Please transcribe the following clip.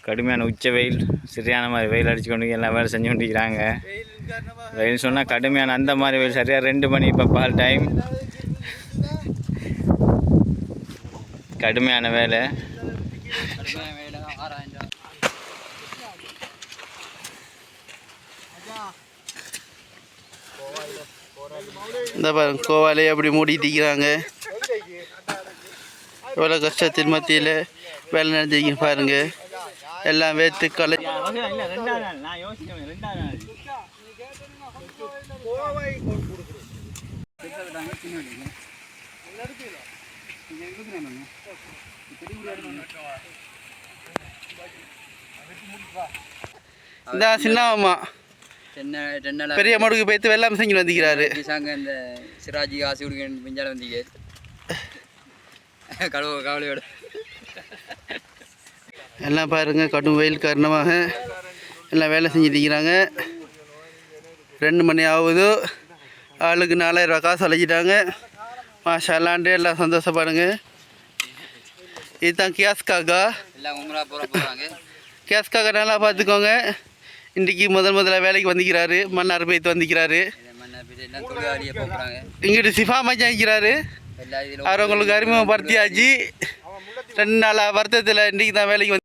கடுமையான உச்ச வெயில், சரியான மாதிரி வெயில் அடிச்சு கொண்டு எல்லாம் வேலை செஞ்சு கொண்டிருக்கிறாங்க. வெயில் சொன்னால் கடுமையான அந்த மாதிரி வெயில், சரியாக 2 மணி இப்போ பால் டைம். கடுமையான வேலை. இந்த பாருங்க கோவாலே அப்படி மூடிட்டிக்கிறாங்க. எவ்வளோ கஷ்டத்தின் மத்தியில் வேலை நடந்திருக்கீங்க பாருங்க. எல்லாம் வேத்து கலை. இந்த சின்னம்மா பெரிய மடுக்கு போய்த்து வெள்ளாமை செஞ்சு வந்துக்கிறாரு. இந்த சிராஜி காசு கொடுக்க பிஞ்சால வந்தீங்க கவலையோட எல்லாம் பாருங்க கடும் வெயில் காரணமாக எல்லாம் வேலை செஞ்சுட்டிருக்கிறாங்க. 2 மணி ஆகுது. ஆளுக்கு 4000 ரூபா காசு அழைச்சிட்டாங்க. மாஷால்லாண்டு எல்லாம் சந்தோஷப்படுங்க. இதுதான் கியாஸ்காக்கா. எல்லாம் உமரா போகிறாங்க. கியாஸ்காக்கா நல்லா பார்த்துக்கோங்க. இன்றைக்கி முதல்ல வேலைக்கு வந்துக்கிறாரு. மன்னார் போய்த்து வந்துக்கிறாரு. இங்கிட்டு சிஃபா மச்சான் இருக்கிறாரு. அவர் உங்களுக்கு அறிமுகப்படுத்தியாச்சு. 2 நாள் வருத்தத்தில் இன்றைக்கி தான் வேலைக்கு வந்து